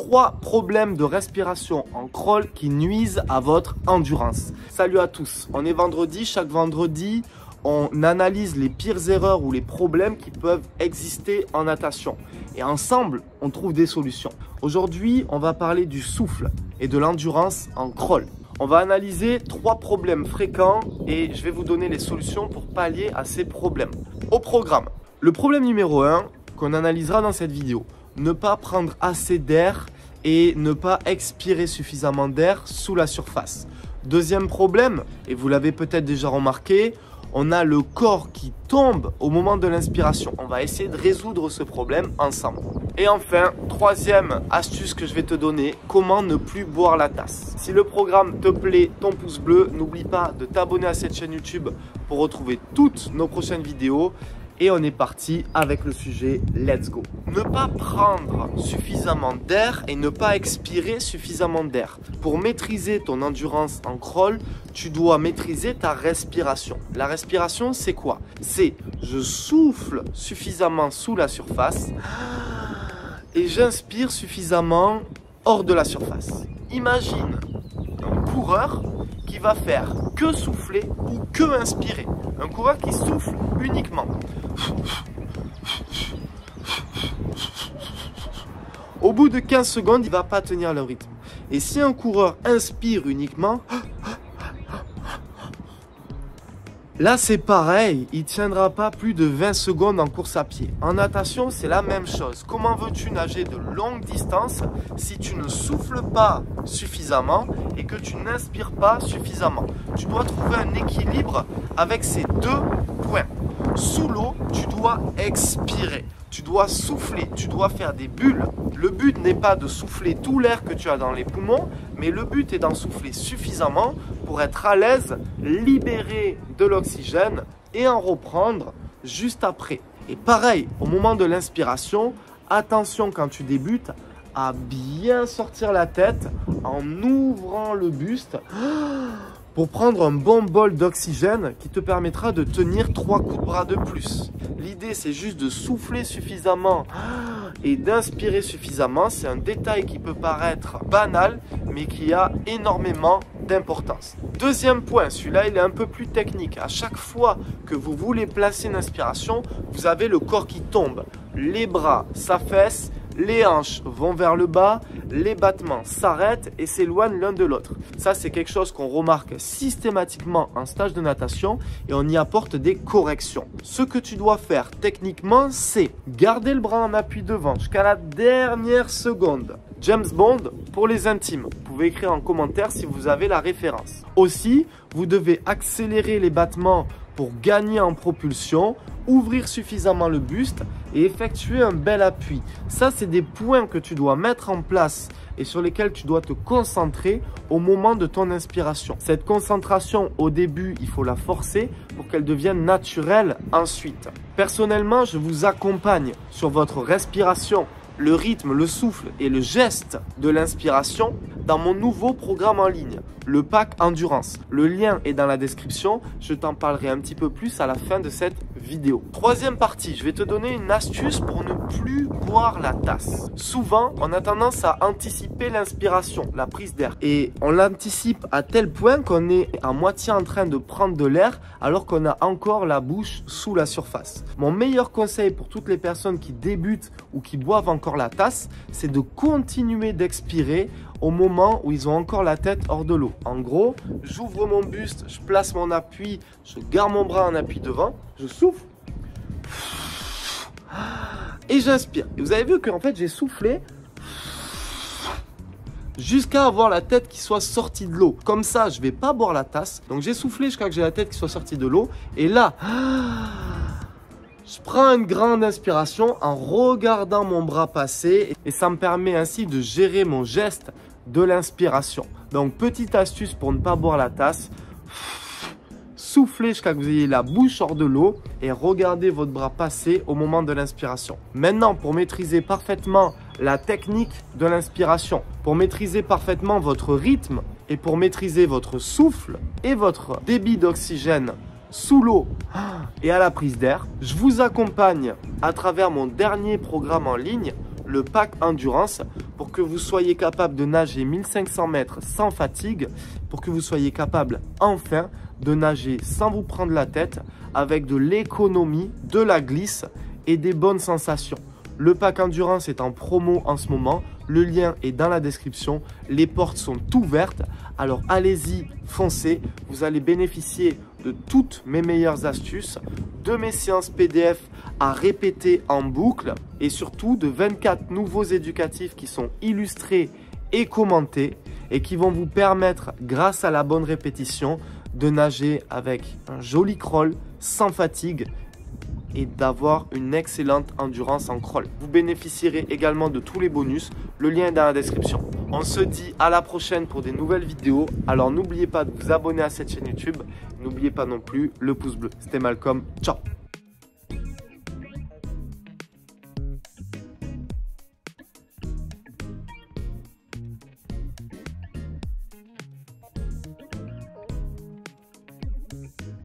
3 problèmes de respiration en crawl qui nuisent à votre endurance. Salut à tous, on est vendredi. Chaque vendredi, on analyse les pires erreurs ou les problèmes qui peuvent exister en natation. Et ensemble, on trouve des solutions. Aujourd'hui, on va parler du souffle et de l'endurance en crawl. On va analyser 3 problèmes fréquents et je vais vous donner les solutions pour pallier à ces problèmes. Au programme, le problème numéro 1 qu'on analysera dans cette vidéo. Ne pas prendre assez d'air et ne pas expirer suffisamment d'air sous la surface. Deuxième problème, et vous l'avez peut-être déjà remarqué, on a le corps qui tombe au moment de l'inspiration. On va essayer de résoudre ce problème ensemble. Et enfin, troisième astuce que je vais te donner, comment ne plus boire la tasse. Si le programme te plaît, ton pouce bleu, n'oublie pas de t'abonner à cette chaîne YouTube pour retrouver toutes nos prochaines vidéos. Et on est parti avec le sujet, let's go. Ne pas prendre suffisamment d'air et ne pas expirer suffisamment d'air. Pour maîtriser ton endurance en crawl, tu dois maîtriser ta respiration. La respiration, c'est quoi? C'est je souffle suffisamment sous la surface et j'inspire suffisamment hors de la surface. Imagine un coureur qui va faire que souffler ou que inspirer. Un coureur qui souffle uniquement. Au bout de 15 secondes, il ne va pas tenir le rythme. Et si un coureur inspire uniquement, là c'est pareil, il ne tiendra pas plus de 20 secondes en course à pied. En natation, c'est la même chose. Comment veux-tu nager de longue distance si tu ne souffles pas suffisamment et que tu n'inspires pas suffisamment? Tu dois trouver un équilibre avec ces 2 points. Sous l'eau, tu dois expirer. Tu dois souffler, tu dois faire des bulles. Le but n'est pas de souffler tout l'air que tu as dans les poumons, mais le but est d'en souffler suffisamment pour être à l'aise, libérer de l'oxygène et en reprendre juste après. Et pareil, au moment de l'inspiration, attention quand tu débutes à bien sortir la tête en ouvrant le buste pour prendre un bon bol d'oxygène qui te permettra de tenir 3 coups de bras de plus. L'idée, c'est juste de souffler suffisamment et d'inspirer suffisamment. C'est un détail qui peut paraître banal, mais qui a énormément d'importance. Deuxième point, celui-là, il est un peu plus technique. À chaque fois que vous voulez placer une inspiration, vous avez le corps qui tombe. Les bras s'affaissent, les hanches vont vers le bas, les battements s'arrêtent et s'éloignent l'un de l'autre. Ça, c'est quelque chose qu'on remarque systématiquement en stage de natation et on y apporte des corrections. Ce que tu dois faire techniquement, c'est garder le bras en appui devant jusqu'à la dernière seconde. James Bond pour les intimes. Vous pouvez écrire en commentaire si vous avez la référence. Aussi, vous devez accélérer les battements pour gagner en propulsion, ouvrir suffisamment le buste et effectuer un bel appui. Ça, c'est des points que tu dois mettre en place et sur lesquels tu dois te concentrer au moment de ton inspiration. Cette concentration, au début, il faut la forcer pour qu'elle devienne naturelle ensuite. Personnellement, je vous accompagne sur votre respiration, le rythme, le souffle et le geste de l'inspiration dans mon nouveau programme en ligne, le pack Endurance. Le lien est dans la description, je t'en parlerai un petit peu plus à la fin de cette vidéo. Troisième partie, je vais te donner une astuce pour ne plus boire la tasse. Souvent, on a tendance à anticiper l'inspiration, la prise d'air. Et on l'anticipe à tel point qu'on est à moitié en train de prendre de l'air alors qu'on a encore la bouche sous la surface. Mon meilleur conseil pour toutes les personnes qui débutent ou qui boivent encore la tasse, c'est de continuer d'expirer au moment où ils ont encore la tête hors de l'eau. En gros, j'ouvre mon buste, je place mon appui, je garde mon bras en appui devant, je souffle et j'inspire. Et vous avez vu qu'en fait, j'ai soufflé jusqu'à avoir la tête qui soit sortie de l'eau. Comme ça, je ne vais pas boire la tasse. Donc, j'ai soufflé jusqu'à que j'ai la tête qui soit sortie de l'eau. Et là, je prends une grande inspiration en regardant mon bras passer. Et ça me permet ainsi de gérer mon geste de l'inspiration. Donc, petite astuce pour ne pas boire la tasse. Soufflez jusqu'à ce que vous ayez la bouche hors de l'eau et regardez votre bras passer au moment de l'inspiration. Maintenant, pour maîtriser parfaitement la technique de l'inspiration, pour maîtriser parfaitement votre rythme et pour maîtriser votre souffle et votre débit d'oxygène sous l'eau et à la prise d'air, je vous accompagne à travers mon dernier programme en ligne, le pack endurance pour que vous soyez capable de nager 1500 mètres sans fatigue, pour que vous soyez capable enfin de nager sans vous prendre la tête avec de l'économie, de la glisse et des bonnes sensations. Le pack endurance est en promo en ce moment, le lien est dans la description, les portes sont ouvertes, alors allez-y, foncez, vous allez bénéficier de toutes mes meilleures astuces, de mes séances PDF à répéter en boucle et surtout de 24 nouveaux éducatifs qui sont illustrés et commentés et qui vont vous permettre, grâce à la bonne répétition, de nager avec un joli crawl sans fatigue et d'avoir une excellente endurance en crawl. Vous bénéficierez également de tous les bonus, le lien est dans la description. On se dit à la prochaine pour des nouvelles vidéos, alors n'oubliez pas de vous abonner à cette chaîne YouTube, n'oubliez pas non plus le pouce bleu. C'était Malcolm, ciao.